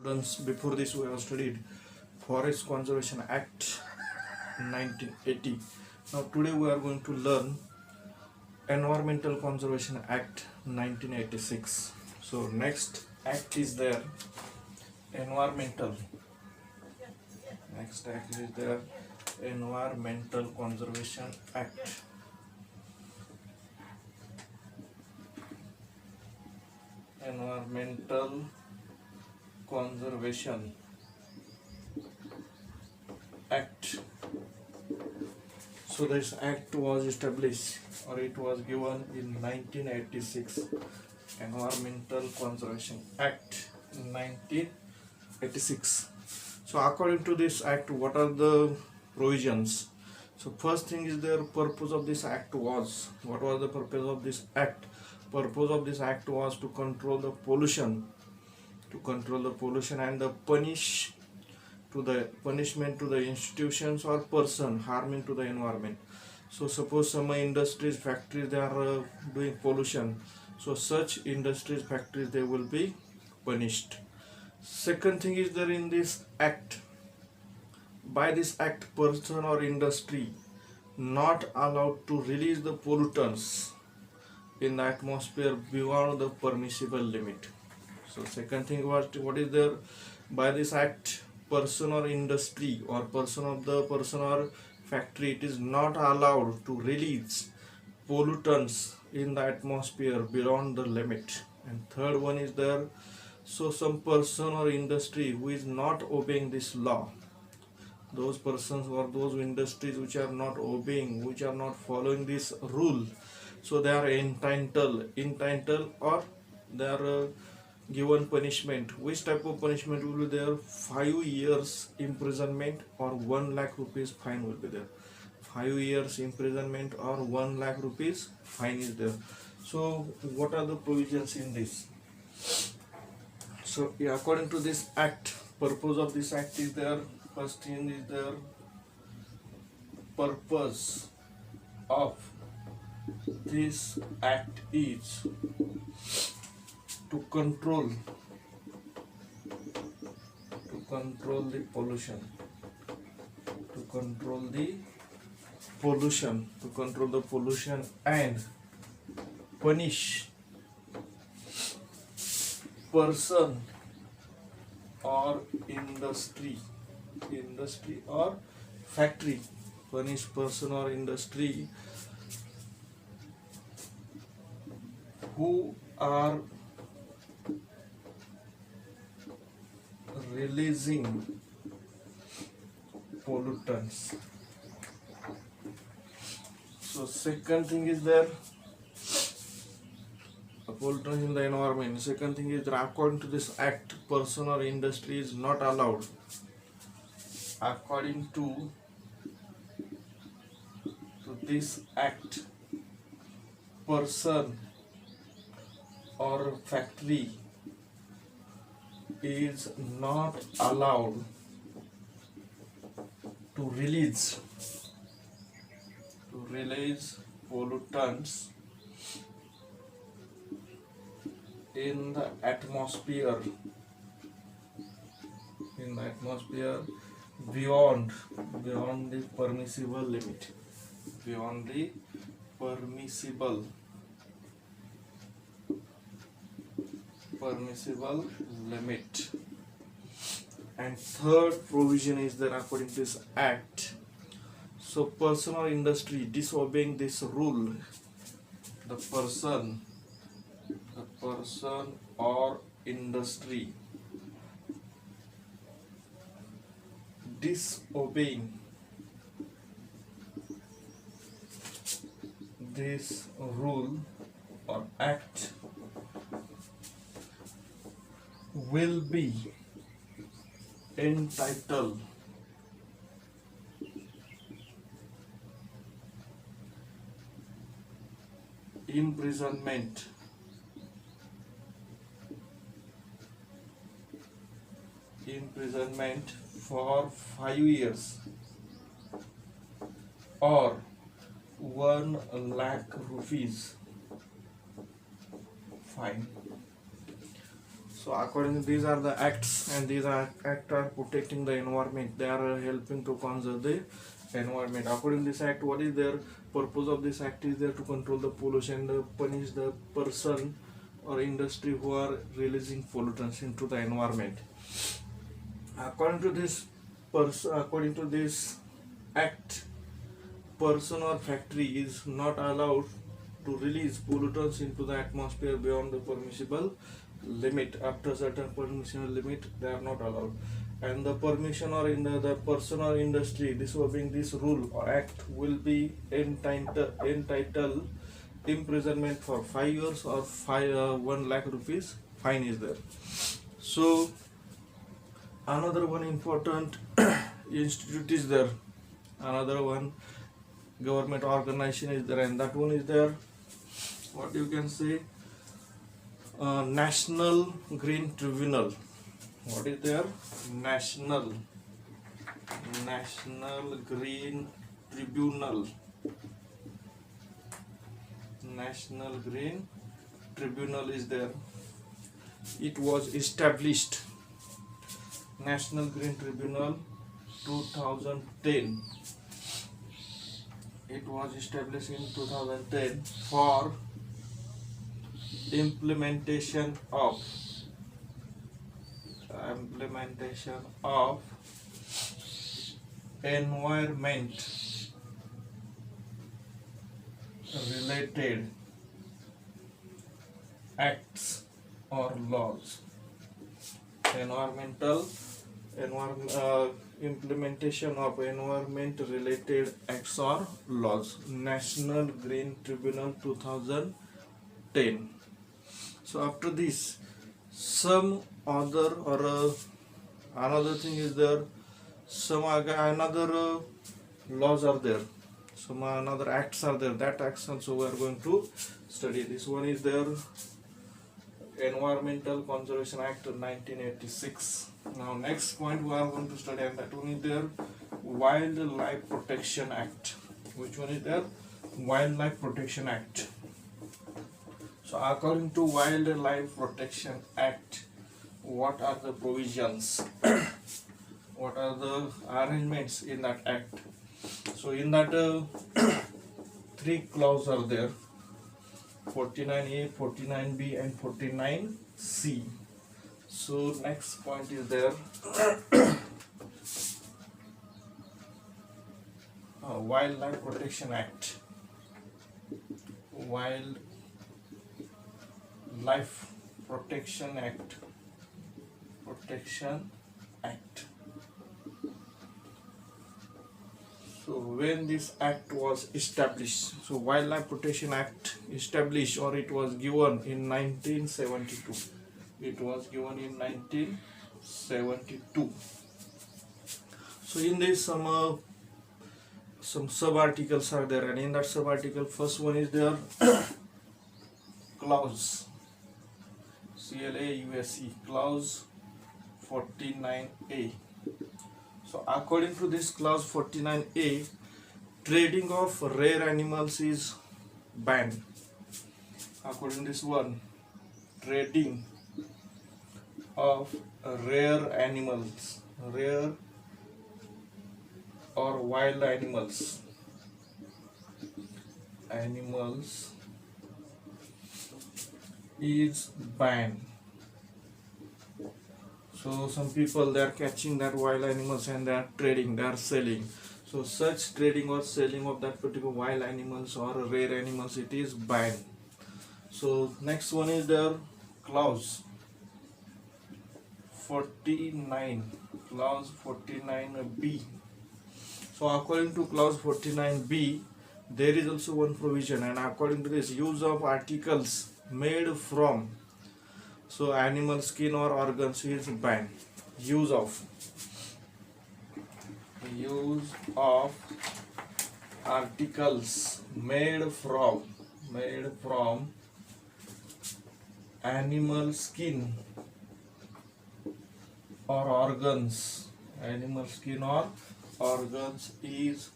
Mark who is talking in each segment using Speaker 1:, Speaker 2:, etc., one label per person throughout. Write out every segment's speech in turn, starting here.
Speaker 1: Students, before this we have studied Forest Conservation Act 1980. Now today we are going to learn Environmental Conservation Act 1986. So next act is there, environmental. Next act is there, Environmental Conservation Act. Environmental Conservation Act. So this act was established or it was given in 1986. Environmental Conservation Act 1986. So according to this act, what are the provisions? So first thing is the purpose of this act was, what was the purpose of this act? Purpose of this act was to control the pollution, and the punishment to the institutions or person harming to the environment. So suppose some industries, factories, they are doing pollution, so such industries, factories, they will be punished. Second thing is there in this act, by this act, person or industry not allowed to release the pollutants in the atmosphere beyond the permissible limit. So second thing was, what is there, by this act, person or industry or person or factory, it is not allowed to release pollutants in the atmosphere beyond the limit. And third one is there, so some person or industry who is not obeying this law, those persons or those industries which are not obeying, which are not following this rule, so they are entitled or they are given punishment. Which type of punishment will be there? 5 years imprisonment or 1 lakh rupees fine will be there. 5 years imprisonment or 1 lakh rupees fine is there. So what are the provisions in this? So yeah, according to this act, purpose of this act is there. First thing is there, purpose of this act is to control the pollution, and punish person or industry or factory, punish person or industry who are releasing pollutants. So second thing is there, pollutants in the environment. Second thing is that according to this act, person or industry is not allowed, according to this act, person or factory is not allowed to release pollutants in the atmosphere beyond the permissible limit, permissible limit. And third provision is that according to this act, so person or industry disobeying this rule, the person or industry disobeying this rule or act will be entitled imprisonment for 5 years or 1 lakh rupees fine. So according to these are the acts, and these are act are protecting the environment. They are helping to conserve the environment. According to this act, what is their purpose of this act is there to control the pollution, punish the person or industry who are releasing pollutants into the environment. According to this according to this act, person or factory is not allowed to release pollutants into the atmosphere beyond the permissible limit. After certain permissible limit, they are not allowed. And the permission or in the person or industry disobeying this rule or act will be entitled imprisonment for 5 years or 1 lakh rupees fine is there. So another one important institute is there, another one government organization is there, and that one is there, what you can say, National Green Tribunal. What is there? National Green Tribunal. National Green Tribunal is there. It was established, National Green Tribunal 2010. It was established in 2010 for implementation of environment related acts or laws. Implementation of environment related acts or laws, National Green Tribunal 2010. So after this, some other or another thing is there, some another laws are there, some another acts are there. That acts also we are going to study. This one is there, Environmental Conservation Act of 1986. Now next point we are going to study, and that one is there, Wildlife Protection Act. Which one is there? Wildlife Protection Act. So according to Wildlife Protection Act, what are the provisions? What are the arrangements in that act? So in that 3 clauses are there, 49A, 49B and 49C. So next point is there, Wildlife Protection Act. Wildlife Protection Act. So when this act was established, so Wildlife Protection Act established, or it was given in 1972. It was given in 1972. So in this some sub-articles are there, and in that sub-article, first one is there, clause, CLAUSE, clause 49A. So according to this clause 49A, trading of rare animals is banned. According to this one, trading of rare animals, rare or wild animals is banned. So some people, they are catching that wild animals and they are trading, they are selling. So such trading or selling of that particular wild animals or rare animals, it is banned. So next one is the clause 49, clause 49B. So according to clause 49B, there is also one provision, and according to this, use of articles made from animal skin or organs is banned. Use of articles made from animal skin or organs, is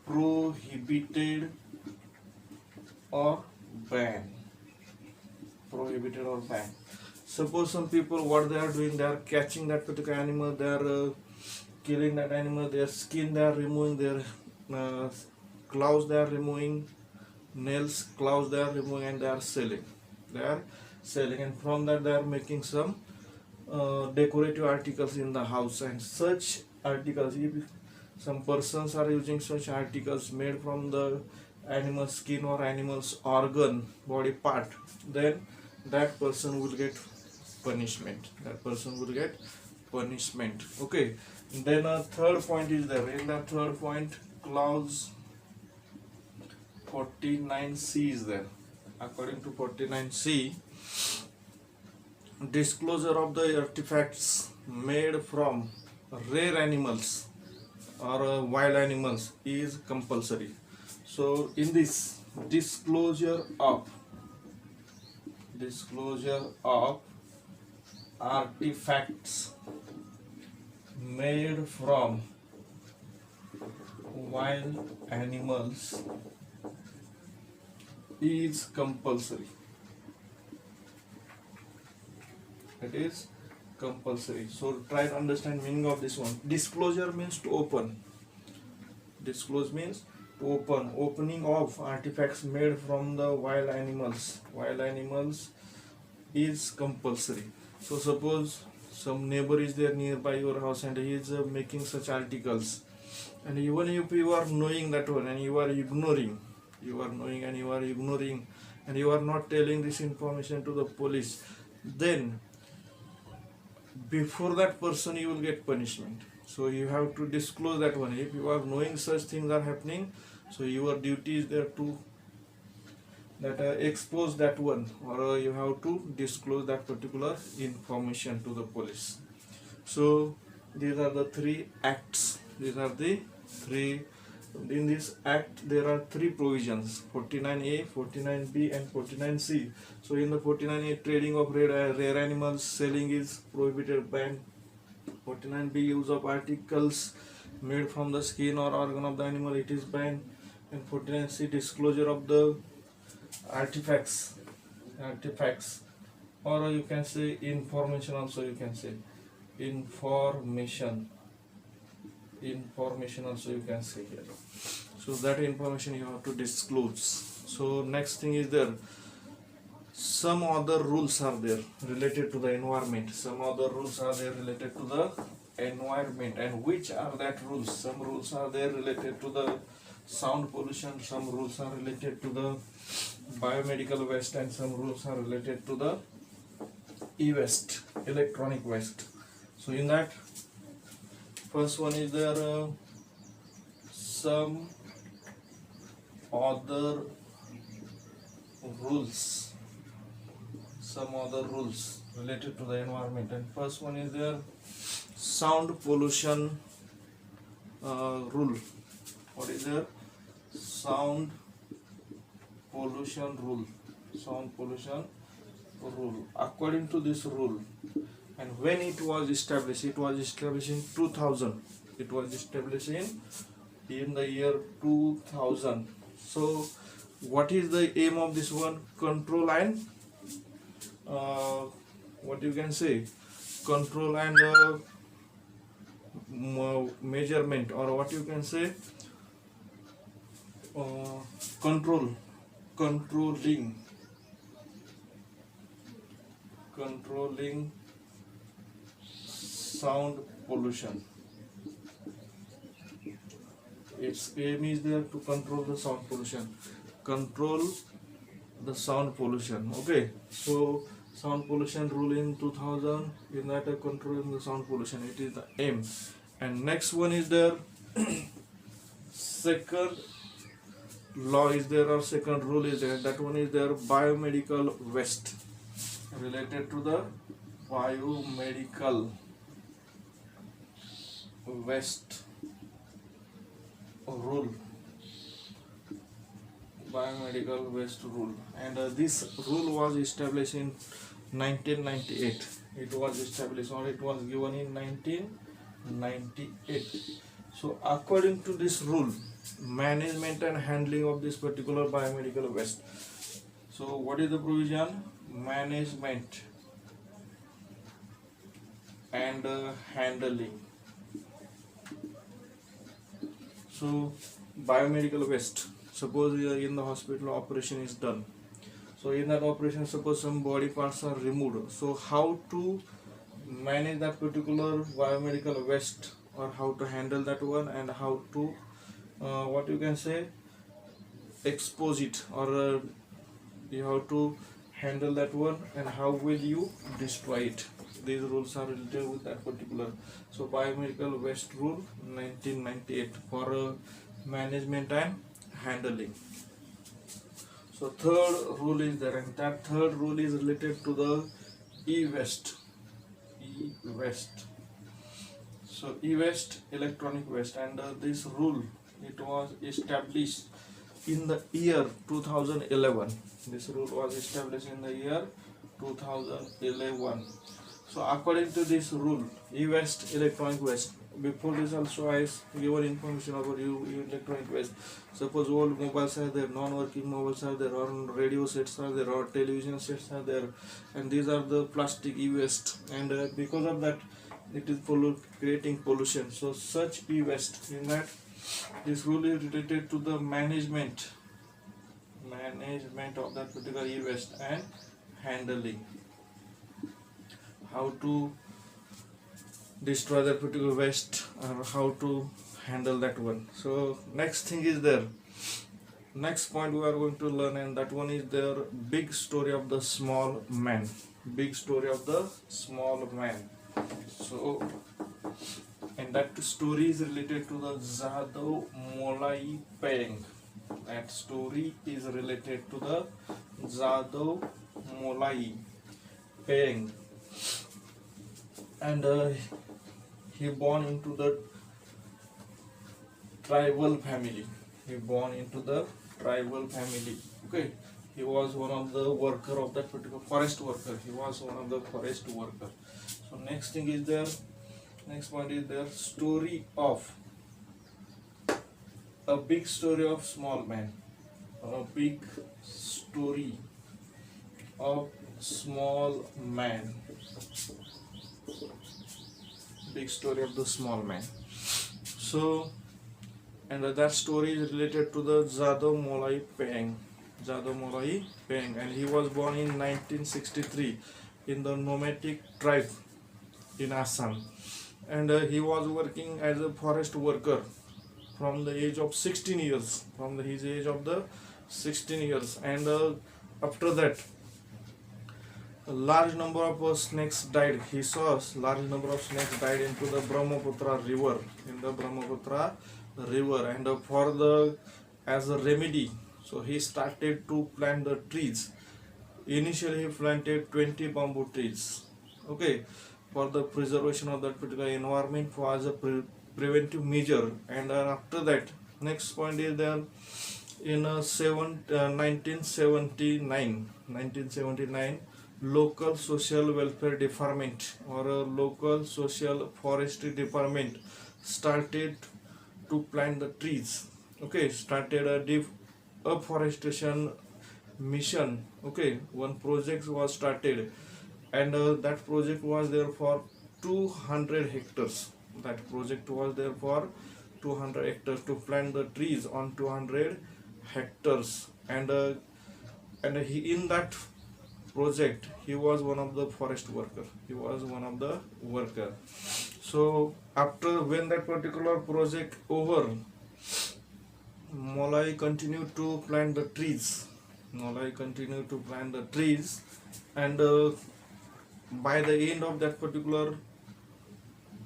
Speaker 1: prohibited or banned. Suppose some people, what they are doing, they are catching that particular animal, they are killing that animal, their skin they are removing, their claws they are removing, nails, claws they are removing, and they are selling. They are selling, and from that they are making some decorative articles in the house. And such articles, if some persons are using such articles made from the animal skin or animal's organ, body part, then that person will get punishment. That person will get punishment. Okay. Then a third point is there. In that third point, clause 49C is there. According to 49C, disclosure of the artifacts made from rare animals or wild animals is compulsory. So in this disclosure of artifacts made from wild animals is compulsory. It is compulsory. So try to understand meaning of this one. Disclosure means to open. Disclose means to open. Opening of artifacts made from the wild animals. Wild animals is compulsory. So suppose some neighbor is there nearby your house and he is making such articles, and even if you are knowing that one and you are ignoring, and you are not telling this information to the police, then before that person you will get punishment. So you have to disclose that one. If you are knowing such things are happening, so your duty is there to expose that one, or you have to disclose that particular information to the police. So these are the three acts. In this act there are three provisions: 49A, 49B and 49C. So in the 49A, trading of rare animals, selling is prohibited, banned. 49B, use of articles made from the skin or organ of the animal, it is banned. And 49C, disclosure of the artifacts, or you can say information also, you can say information also you can say here. So that information you have to disclose. So next thing is there, some other rules are there related to the environment. And which are that rules? Some rules are there related to the sound pollution, some rules are related to the biomedical waste, and some rules are related to the e-waste, electronic waste. So in that, first one is there some other rules related to the environment. And first one is there sound pollution rule. What is there? Sound pollution rule. According to this rule, and when it was established in 2000. It was established in the year 2000. So what is the aim of this one? Control and what you can say, control and measurement, or what you can say, controlling sound pollution. Its aim is there to control the sound pollution. Okay, so sound pollution rule in 2000, in that controlling the sound pollution, it is the aim. And next one is there second law is there, or second rule is there, that one is there biomedical waste. Related to the biomedical waste rule, and this rule was established in 1998. It was established, or it was given in 1998. So according to this rule, management and handling of this particular biomedical waste. So what is the provision? Management and handling. So biomedical waste, suppose in the hospital operation is done, so in that operation suppose some body parts are removed, so how to manage that particular biomedical waste, or how to handle that one, and how to what you can say, expose it, or you have to handle that one, and how will you destroy it. These rules are related with that particular. So biomedical waste rule 1998 for management and handling. So third rule is there, and that third rule is related to the e-waste. E-waste. So e-waste, electronic waste, and this rule, it was established in the year 2011. This rule was established in the year 2011. So according to this rule, e-waste, electronic waste. Before this also I given information about electronic waste. Suppose old mobiles are there, non-working mobiles are there, or radio sets are there, or television sets are there, and these are the plastic e-waste, and because of that it is creating pollution. So such e-waste, in that this rule is related to the management of that particular e-waste and handling, how to destroy that particular waste, or how to handle that one. So next thing is there, next point we are going to learn, and that one is their big story of the small man. Big story of the small man. So, and that story is related to the Jadhav Molai Peng. That story is related to the Jadhav Molai Peng, and he born into the tribal family. He born into the tribal family. Okay, he was one of the worker of that particular forest worker. He was one of the forest worker. So next thing is there. Next point is there, story of a big story of small man. A big story of small man. Big story of the small man. So, and that story is related to the Jadhav Molai Peng. Jadhav Molai Peng, and he was born in 1963 in the nomadic tribe in Assam, and he was working as a forest worker from the age of 16 years. From his age of the 16 years, and after that, a large number of snakes died. He saw a large number of snakes died into the Brahmaputra river, and for the as a remedy, so he started to plant the trees. Initially, he planted 20 bamboo trees. Okay, for the preservation of that particular environment, for as a preventive measure, and after that, next point is there, in 1979, local social welfare department, or a local social forestry department started to plant the trees. Okay, started a afforestation mission. Okay, one project was started, and that project was there for 200 hectares. That project was there for 200 hectares, to plant the trees on 200 hectares, and he, in that project, he was one of the forest worker. So after, when that particular project over, Molai continued to plant the trees. And by the end of that particular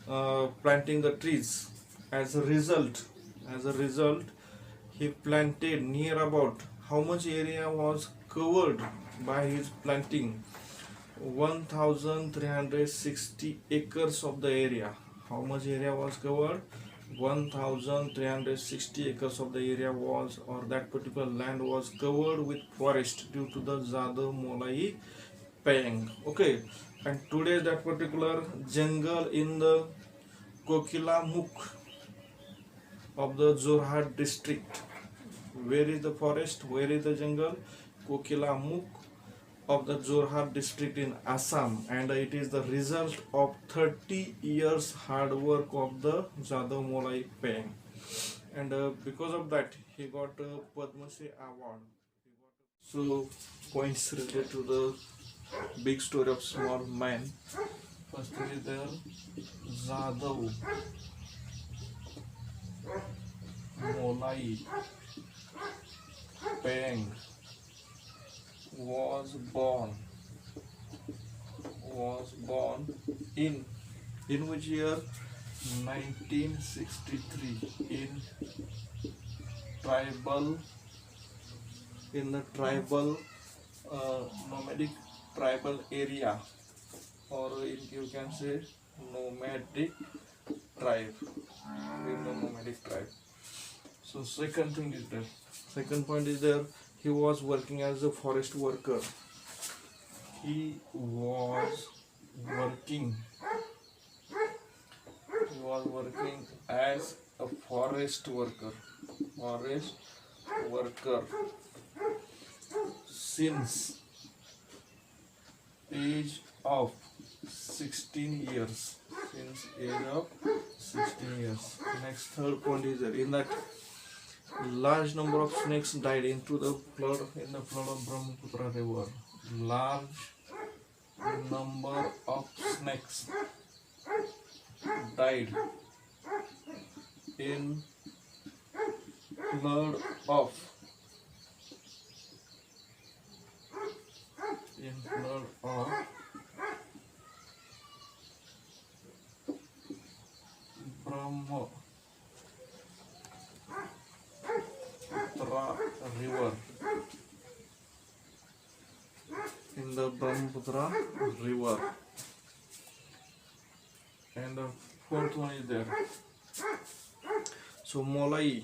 Speaker 1: planting the trees, as a result, he planted near about, how much area was covered by his planting? 1360 acres of the area. How much area was covered? 1360 acres of the area was, or that particular land was covered with forest due to the Jadhav Molai Peng. Okay, and today that particular jungle in the Kokilamukh of the Jorhat district. Where is the forest? Where is the jungle? Kokilamukh of the Jorhat district in Assam, and it is the result of 30 years hard work of the Jadhav Molai Peng, and because of that he got a Padma Shri award. So points related to the big story of small man. First is there Jadhav Molai Peng was born in which year? 1963 tribal in the tribal nomadic tribal area, or you can say nomadic tribe, in the nomadic tribe. So second thing is there. Second point is there. He was working as a forest worker. He was working as a forest worker. Since age of 16 years. Next, third point is that in that large number of snakes died in the flood of Brahmaputra river. Large number of snakes died in flood of Brahmaputra river. And the fourth one is there. So Jadhav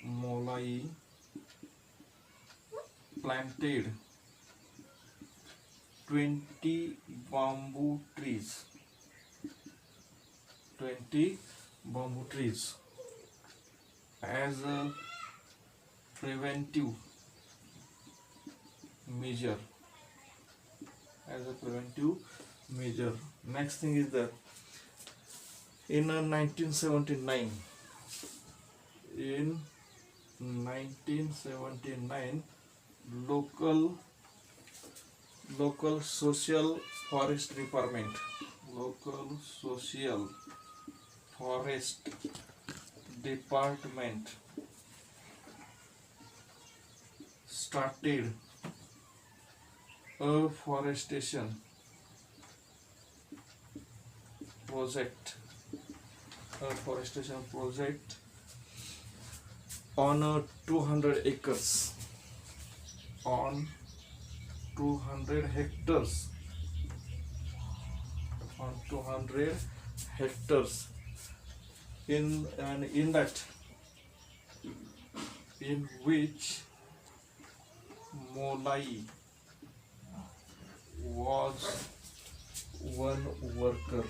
Speaker 1: Molai planted 20 bamboo trees as a preventive measure. Next thing is that in 1979 local social forest department started a forestation project on 200 acres, on 200 hectares, in which Molai was one worker.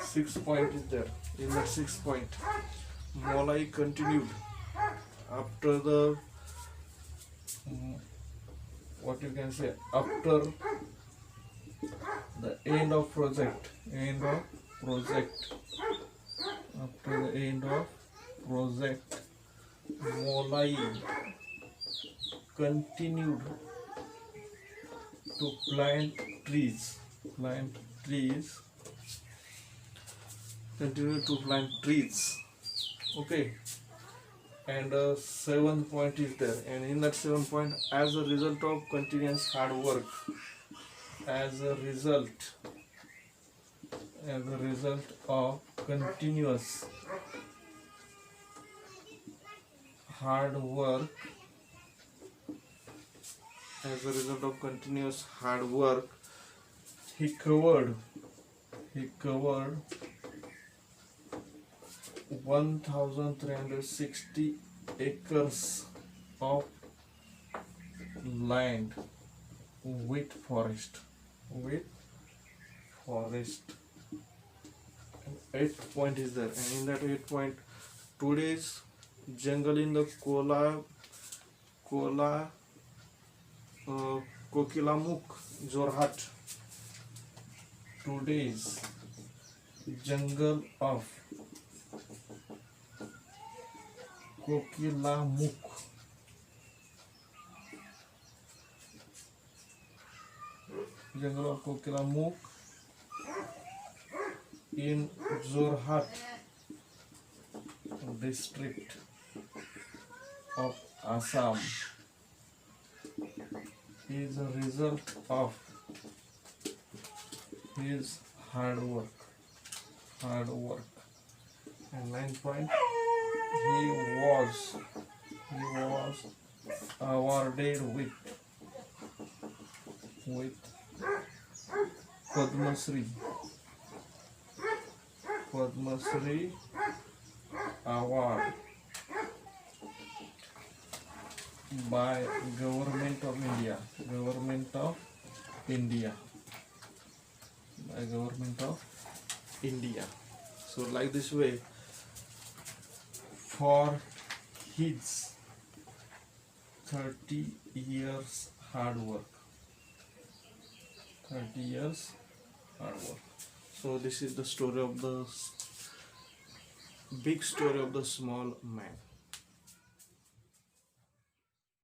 Speaker 1: Sixth point is there. In the sixth point, Molai continued after the after the end of project. Molai continued to plant trees. Okay. And seventh point is there. And in that seventh point, as a result of continuous hard work, he covered 1360 acres of land with forest. eighth point is there, and in that 8 point, today's jungle in the Kola Kokilamuk, Jorhat. Today's jungle of Kokilamuk, jungle of Kokilamuk in Jorhat district of Assam is a result of his hard work. And 9 point, he was awarded with Padma Shri award by Government of India. So like this way, for his 30 years hard work. So this is the story of the big story of the small man.